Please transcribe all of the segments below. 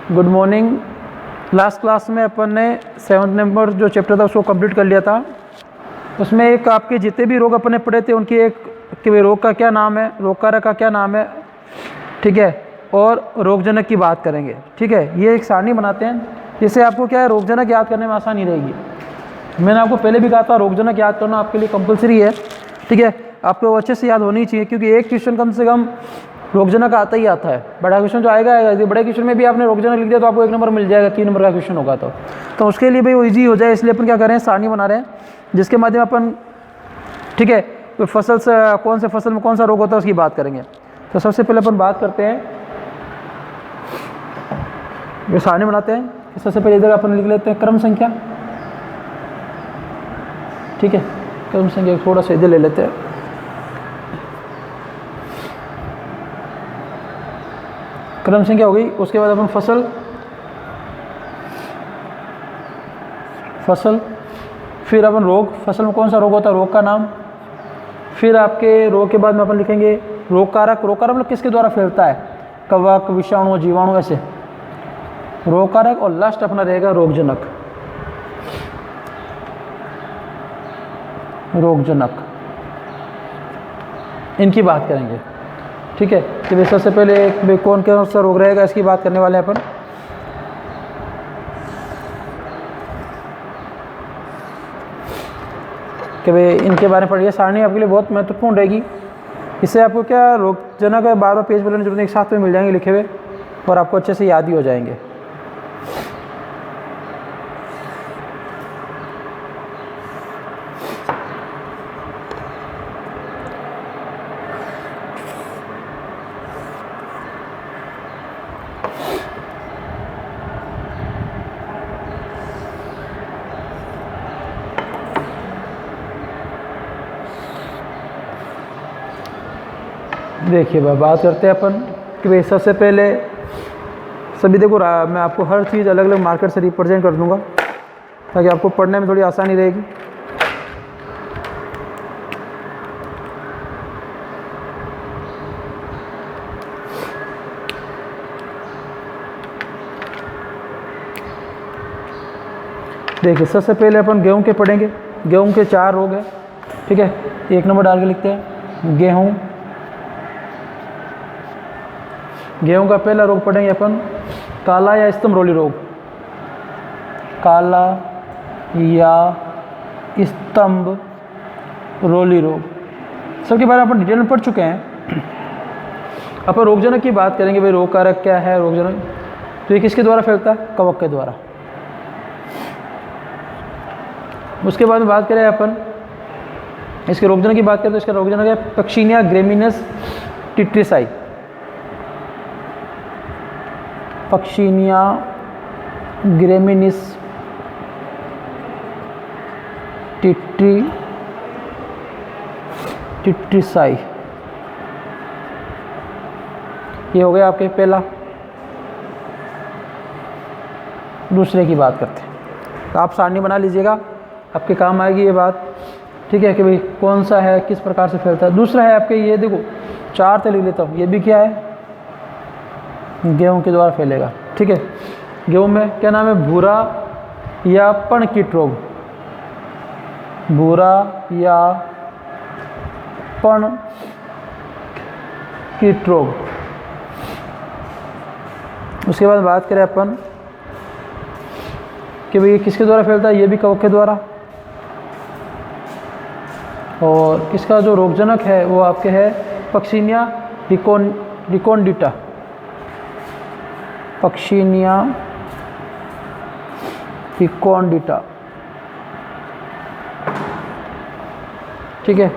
Good morning. Last class में अपन ने 7 number जो चैप्टर था उसको कंप्लीट कर लिया था। उसमें एक आपके जितने भी रोग अपन ने पढ़े थे उनकी एक कि रोग का क्या नाम है, रोग कारक का क्या नाम है, ठीक है, और रोगजनक की बात करेंगे। ठीक है, ये एक सारणी बनाते हैं जिससे आपको क्या है रोगजनक याद करने में आसानी रहेगी। मैंने आपको पहले भी कहा था रोगजनक याद करना आपके लिए कंपलसरी है। ठीक है, आपको अच्छे से याद होनी चाहिए क्योंकि एक क्वेश्चन कम से कम रोगजनक आता ही आता है। बड़ा क्वेश्चन जो आएगा यदि बड़े क्वेश्चन में भी आपने रोगजनक लिख दिया तो आपको 1 नंबर मिल जाएगा, 3 नंबर का क्वेश्चन होगा। तो उसके लिए भी वो ईजी हो जाए इसलिए अपन क्या कर रहे हैं, सारणी बना रहे हैं जिसके माध्यम अपन, ठीक है, तो फसल से कौन से फसल में कौन सा रोग होता है उसकी बात करेंगे। तो सबसे पहले अपन बात करते हैं, ये सारणी बनाते हैं। सबसे पहले इधर अपन लिख लेते हैं क्रम संख्या। ठीक है, क्रम संख्या थोड़ा सा इधर ले लेते हैं। क्रम संख्या हो गई। उसके बाद अपन फसल, फिर अपन रोग, फसल में कौन सा रोग होता है रोग का नाम, फिर आपके रोग के बाद में अपन लिखेंगे रोग कारक। रोग कारक मतलब किसके द्वारा फैलता है, कवक, विषाणु, जीवाणु, ऐसे रोग कारक। और लास्ट अपना रहेगा रोगजनक। इनकी बात करेंगे। ठीक है, कि सबसे पहले कौन कौन सा रोग रहेगा इसकी बात करने वाले हैं अपन। कि भाई इनके बारे में पढ़िए। सारणी आपके लिए बहुत महत्वपूर्ण रहेगी। इससे आपको क्या रोगजनक है बार बार पेज बोलने की जरूरत नहीं, एक साथ में मिल जाएंगे लिखे हुए और आपको अच्छे से याद ही हो जाएंगे। देखिए बात करते हैं अपन कि भाई सबसे पहले सभी देखो मैं आपको हर चीज़ अलग अलग मार्कर से रिप्रेजेंट कर दूंगा ताकि आपको पढ़ने में थोड़ी आसानी रहेगी। देखिए सबसे पहले अपन गेहूं के पढ़ेंगे। गेहूं के 4 रोग हैं। ठीक है, 1 नंबर डाल के लिखते हैं गेहूं का पहला रोग पढ़ेंगे अपन काला या स्तंभ रोली रोग। काला या स्तंभ रोली रोग सबके बारे में अपन डिटेल में पढ़ चुके हैं। अपन रोगजनक की बात करेंगे। भाई रोग कारक क्या है रोगजनक, तो ये किसके द्वारा फैलता है, कवक के द्वारा। उसके बाद में बात करें अपन इसके रोगजनक की बात करें तो इसका रोगजनक है पक्शिनिया ग्रेमिनस टिट्रिसाई। पक्शिनिया ग्रेमिनिस टिट्रिसाई, ये हो गया आपके पहला। दूसरे की बात करते हैं तो आप सारणी बना लीजिएगा, आपके काम आएगी ये बात। ठीक है, कि भाई कौन सा है किस प्रकार से फैलता है। दूसरा है आपके ये देखो 4 तो लिख लेता हूँ। ये भी क्या है, गेहूं के द्वारा फैलेगा। ठीक है, गेहूं में क्या नाम है, भूरा या पण कीट रोग। भूरा या पण कीट रोग। उसके बाद बात करें अपन कि भाई किसके द्वारा फैलता है, ये भी कवक के द्वारा। और इसका जो रोगजनक है वो आपके है पक्शिनिया रिकोन्डिटा। पक्शिनिया रिकोन्डिटा। ठीक है,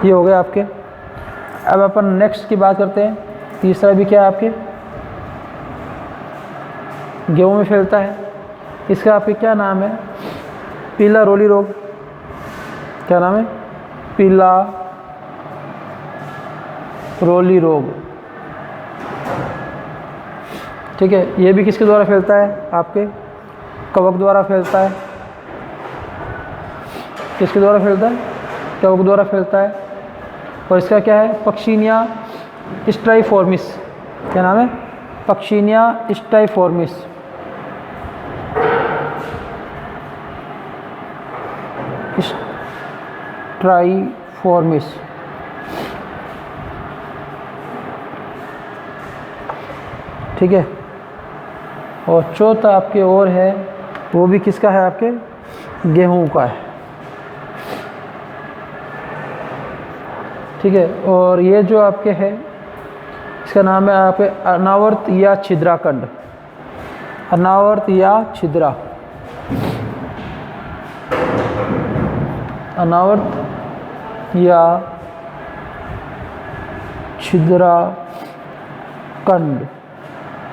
ये हो गए आपके। अब अपन नेक्स्ट की बात करते हैं। तीसरा भी क्या है आपके, गेहूं में फैलता है। इसका आपके क्या नाम है, पीला रोली रोग। क्या नाम है, पीला रोली रोग। ठीक है, ये भी किसके द्वारा फैलता है, आपके कवक द्वारा फैलता है। किसके द्वारा फैलता है, कवक द्वारा फैलता है। और इसका क्या है, पक्शिनिया स्ट्राइफॉर्मिस। क्या नाम है, पक्षिनिया स्टाइफॉर्मिस। स्ट्राइफॉर्मिस। ठीक है। और चौथा आपके और है, वो भी किसका है, आपके गेहूं का है। ठीक है। और ये जो आपके है, इसका नाम है आपके अनावर्त या छिद्राखंड। अनावर्त या छिद्रा, अनावर्त या छिद्राखंड।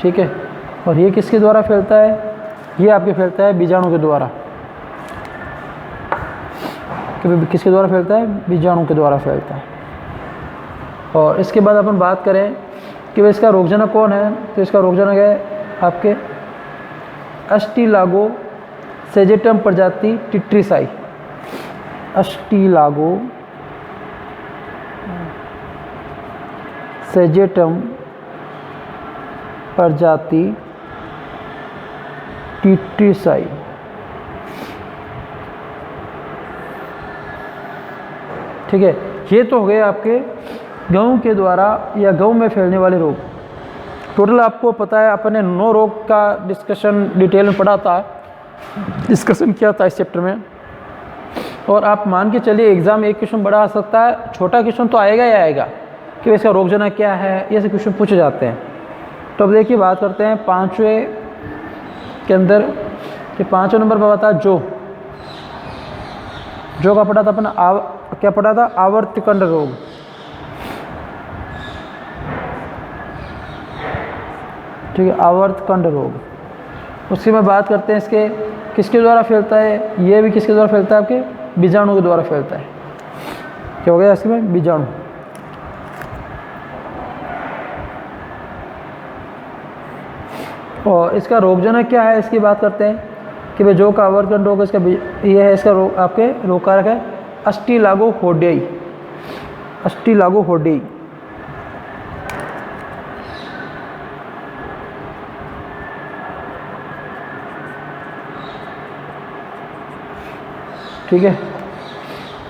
ठीक है। और ये किसके द्वारा फैलता है, ये आपके फैलता है बीजाणु के द्वारा। किसके द्वारा फैलता है, बीजाणु के द्वारा फैलता है। और इसके बाद अपन बात करें कि भाई इसका रोगजनक कौन है, तो इसका रोगजनक है आपके अस्टिलागो सेजेटम प्रजाति टिट्रिसाई। अस्टिलागो सेजेटम प्रजाति टिट्रिसाई। ठीक है। ये तो हो गए आपके गेहूं के द्वारा या गेहूं में फैलने वाले रोग। टोटल आपको पता है अपन ने 9 रोग का डिस्कशन डिटेल में पढ़ा था, डिस्कशन किया था इस चैप्टर में। और आप मान के चलिए एग्ज़ाम एक क्वेश्चन बड़ा आ सकता है, छोटा क्वेश्चन तो आएगा ही आएगा कि इसका रोगजनक क्या है, ये से क्वेश्चन पूछे जाते हैं। तो अब देखिए बात करते हैं 5वें के अंदर कि 5वें नंबर पर बता जो का पढ़ा था अपन, क्या पढ़ा था, आवर्तकंड रोग। ठीक है, आवर्तकंड रोग। उसकी मैं बात करते हैं इसके किसके द्वारा फैलता है, ये भी किसके द्वारा फैलता है, आपके बीजाणु के द्वारा फैलता है। क्या हो गया इसके में, बीजाणु। और इसका रोगजनक क्या है, इसकी बात करते हैं कि भाई जो का आवर्तकंड रोग, इसका ये है, इसका रोग आपके रोग कारक है अस्टिलागो होडेई। अस्टिलागो होडेई। ठीक है।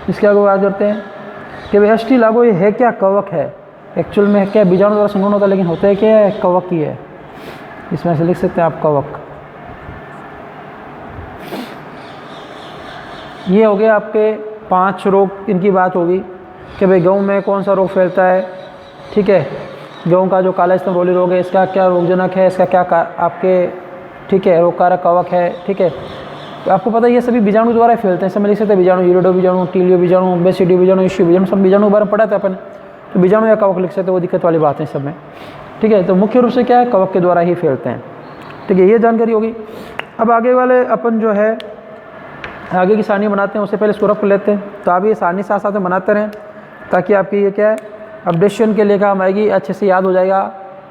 इसके आगे बात करते हैं कि भाई अस्टिलागो ये है क्या, कवक है। एक्चुअल में क्या बीजाणु द्वारा संक्रमण होता है, लेकिन होता है क्या है, कवक ही है। इसमें से लिख सकते हैं आप कवक। ये हो गया आपके 5 रोग, इनकी बात होगी कि भाई गेहूं में कौन सा रोग फैलता है। ठीक है। गेहूं का जो काला स्तंभ रोली रोग है, इसका क्या रोगजनक है, इसका क्या आपके, ठीक है, रोग कारक कवक है। ठीक है। तो आपको पता है ये सभी बीजाणु द्वारा फैलते हैं। सब लिख सकते हैं बीजाणु, यूरिडो बीजाणु, टीलियो बीजाणु, बेसिडियो बीजाणु, इश्यू बीजाणु, सब बीजाणु के बारे में पढ़ा था अपन। तो बीजाणु या कवक लिख सकते हैं, वो दिक्कत वाली बात है सब में। ठीक है। तो मुख्य रूप से क्या है, कवक के द्वारा ही फैलते हैं। ठीक है, ये जानकारी होगी। अब आगे वाले अपन जो है आगे की सारणी बनाते हैं, उससे पहले इसको रफ कर लेते हैं। तो आप ये सारणी साथ साथ में बनाते रहें ताकि आपकी ये क्या है, अपडेशन के लिए काम आएगी, अच्छे से याद हो जाएगा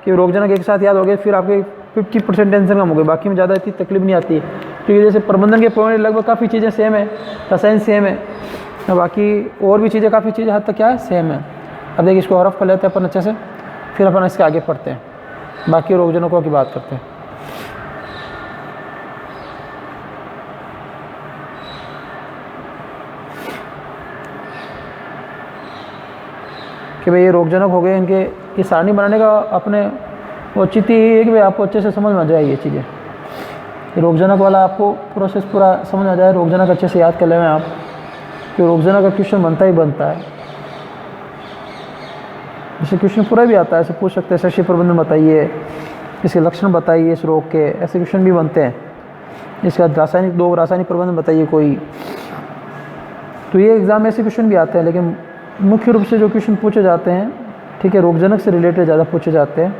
कि रोगजनक एक साथ याद हो गए, फिर आपके 50% टेंशन कम हो गई, बाकी में ज़्यादा इतनी तकलीफ नहीं आती है। क्योंकि जैसे प्रबंधन के पॉइंट लगभग काफ़ी चीज़ें सेम है, रसायन सेम है, तो बाकी और भी चीज़ें काफ़ी चीज़ें हद तक क्या है, सेम है। अब देखिए इसको रफ कर लेते हैं अपन अच्छे से, फिर अपन इसके आगे पढ़ते हैं, बाकी रोगजनकों की बात करते हैं। कि भाई ये रोगजनक हो गए, इनके ये सारणी बनाने का अपने औचित्य यही है कि भाई आपको अच्छे से समझ में आ जाए ये चीज़ें। रोगजनक वाला आपको प्रोसेस पूरा समझ आ जाए, रोगजनक अच्छे से याद कर लें आप, कि रोगजनक का क्वेश्चन बनता ही बनता है। जैसे क्वेश्चन पूरा भी आता है, ऐसे पूछ सकते हैं शस्य प्रबंधन बताइए, इसके लक्षण बताइए इस रोग के, ऐसे क्वेश्चन भी बनते हैं। इसका रासायनिक प्रबंधन बताइए कोई, तो ये एग्ज़ाम में ऐसे क्वेश्चन भी आते हैं। लेकिन मुख्य रूप से जो क्वेश्चन पूछे जाते हैं, ठीक है, रोगजनक से रिलेटेड ज़्यादा पूछे जाते हैं।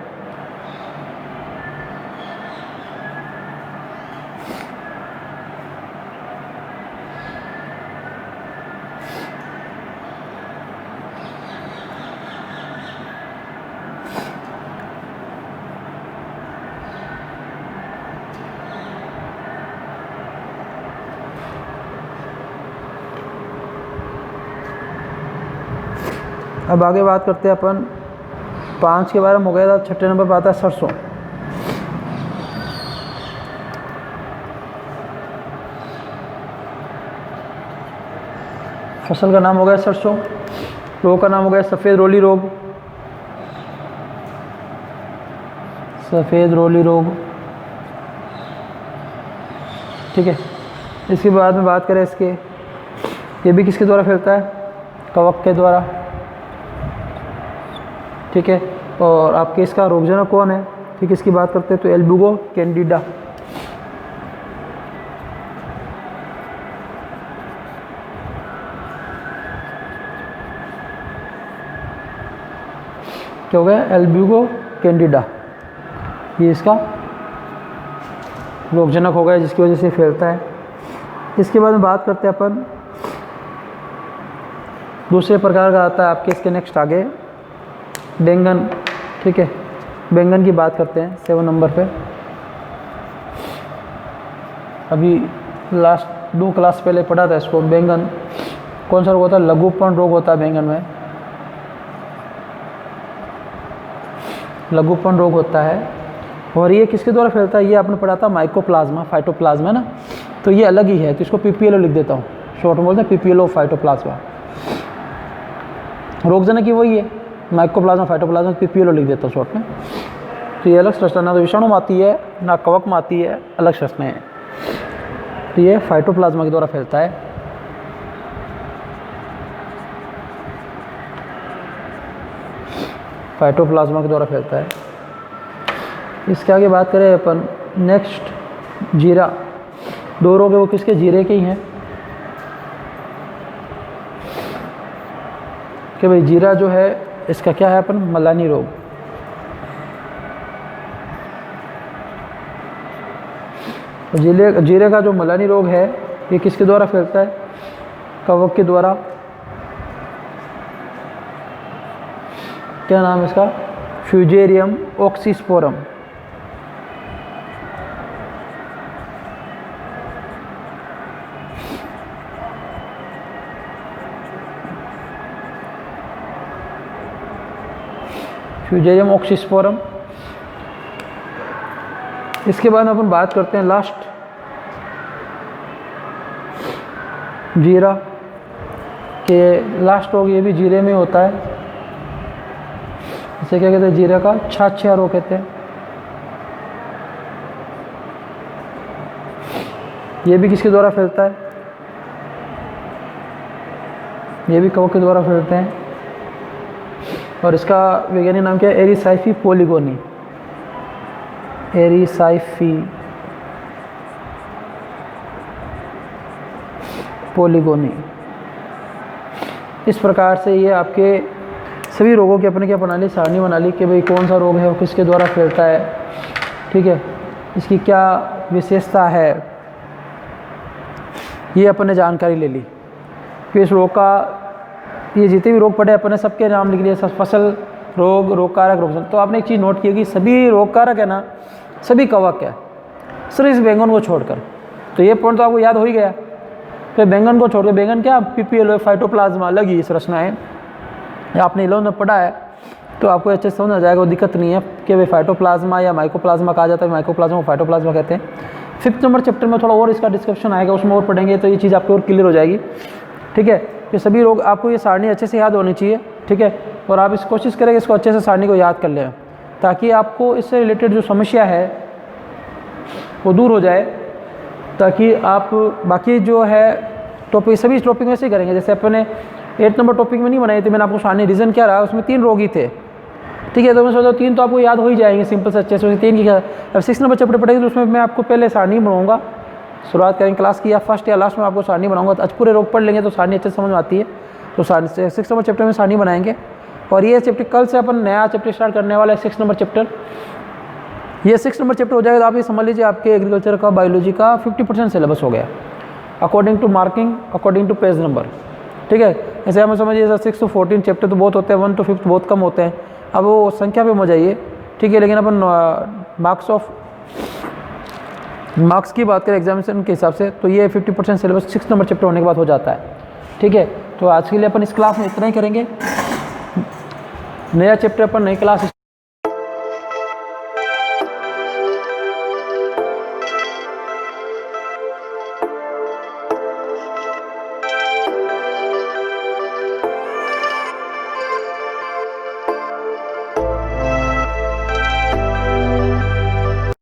अब आगे बात करते हैं अपन 5 के बारे में हो गया था। 6ठे नंबर पर आता है सरसों। फसल का नाम हो गया सरसों, रोग का नाम हो गया सफ़ेद रोली रोग, सफ़ेद रोली रोग, ठीक है। इसके बाद में बात करें इसके, ये भी किसके द्वारा फैलता है, कवक के द्वारा, ठीक है। और आपके इसका रोगजनक कौन है, ठीक है, इसकी बात करते हैं तो एल्बुगो कैंडिडा। क्या हो गया, एल्बुगो कैंडिडा, ये इसका रोगजनक हो गया जिसकी वजह से फैलता है। इसके बाद में बात करते हैं अपन दूसरे प्रकार का आता है आपके इसके नेक्स्ट आगे बैंगन, ठीक है। बैंगन की बात करते हैं 7 नंबर पे। अभी लास्ट 2 क्लास पहले पढ़ा था इसको। बैंगन कौन सा रोग होता है, लघुपन रोग होता है बैंगन में, लघुपन रोग होता है। और ये किसके द्वारा फैलता है, ये आपने पढ़ा था माइकोप्लाज्मा, फाइटोप्लाज्मा है ना, तो ये अलग ही है, तो इसको पीपीएलओ लिख देता हूँ, शॉर्ट में बोलते हैं पीपीएलओ फाइटोप्लाज्मा। रोगजनक ही वही है, माइकोप्लाज्मा फाइटोप्लाज्मा, पीपीएलओ लिख देता हूँ शॉर्ट में। तो ये अलग संरचना, ना तो विषाणु में आती है ना कवक में आती है, अलग संरचना है। तो ये फाइटोप्लाज्मा के द्वारा फैलता है। फाइटोप्लाज्मा के द्वारा फैलता है। इसके आगे बात करें अपन नेक्स्ट जीरा, 2 रोग है वो किसके, जीरे के ही हैं कि भाई जीरा जो है इसका क्या है अपन, मलानी रोग। जीरे का जो मलानी रोग है ये किसके द्वारा फैलता है, कवक के द्वारा। क्या नाम है इसका, फ्यूजेरियम ऑक्सीस्पोरम। Fusarium oxysporum. इसके बाद अपन बात करते हैं लास्ट जीरा के, लास्ट रोग ये भी जीरे में होता है, इसे क्या कहते हैं, जीरे का छाछिया रोग कहते हैं। ये भी किसके द्वारा फैलता है, ये भी कवक के द्वारा फैलते हैं। और इसका वैज्ञानिक नाम क्या है, एरिसाइफी पोलिगोनी, एरिसाइफी पोलिगोनी। इस प्रकार से ये आपके सभी रोगों की अपने क्या बना ली, सारणी बना ली कि भाई कौन सा रोग है वो किसके द्वारा फैलता है, ठीक है, इसकी क्या विशेषता है, ये अपने जानकारी ले ली। फिर इस रोग का, ये जितने भी रोग पड़े अपने सबके नाम लिख लिए, फसल रोग, रोग कारक, रोग। तो आपने एक चीज़ नोट की कि सभी रोग कारक है ना, सभी कवक है, सिर्फ इस बैंगन को छोड़कर। तो ये पॉइंट तो आपको याद हो ही गया। फिर बैंगन को छोड़कर, बैंगन क्या पीपीएलओ फाइटोप्लाज्मा अलग ही संरचना है, आपने 11 में पढ़ा है तो आपको अच्छे से समझ आ जाएगा, वो दिक्कत नहीं है कि भाई फाइटोप्लाज्मा या माइकोप्लाज्मा कहा जाता है, माइकोप्लाज्मा को फाइटोप्लाज्मा कहते हैं। 5th नंबर चैप्टर में थोड़ा और इसका डिस्क्रिप्शन आएगा, उसमें और पढ़ेंगे तो ये चीज़ आपको और क्लियर हो जाएगी, ठीक है। ये सभी रोग आपको ये सारणी अच्छे से याद होनी चाहिए, ठीक है। और आप इस कोशिश करेंगे इसको अच्छे से सारणी को याद कर लें, ताकि आपको इससे रिलेटेड जो समस्या है वो दूर हो जाए, ताकि आप बाकी जो है टॉपिक, सभी टॉपिक में से ही करेंगे। जैसे अपने 8 नंबर टॉपिक में नहीं बनाई थी मैंने आपको सारणी, रीज़न क्या रहा, उसमें 3 रोग ही थे, ठीक है। तो मैं सोचा 3 तो आपको याद हो ही जाएंगे सिंपल से अच्छे से, 3 की क्या। अब 6 नंबर चैप्टर पढ़ेंगे तो उसमें मैं आपको पहले सारणी बनाऊंगा, शुरुआत करेंगे क्लास की, या फर्स्ट या लास्ट में आपको सारणी बनाऊंगा। तो आज पूरे रोग पढ़ लेंगे तो सारणी अच्छे से समझ में आती है, तो 6 नंबर चैप्टर में सारणी बनाएंगे। और ये चैप्टर कल से अपन नया चैप्टर स्टार्ट करने वाला है, 6 नंबर चैप्टर। ये 6 नंबर चैप्टर हो जाएगा तो आप ये समझ लीजिए आपके एग्रीकल्चर का, बायोलॉजी का 50% सिलेबस हो गया, according to marking, according to page number, ठीक है। ऐसे हमें समझिए 6 to 14 चैप्टर तो बहुत होते हैं, 1 to 5 बहुत कम होते हैं। अब वो संख्या पे मत जाइए, ठीक है। लेकिन अपन मार्क्स की बात करें एग्जामिनेशन के हिसाब से, तो ये 50% सिलेबस 6 नंबर चैप्टर होने के बाद हो जाता है, ठीक है। तो आज के लिए अपन इस क्लास में इतना ही करेंगे, नया चैप्टर अपन नई क्लास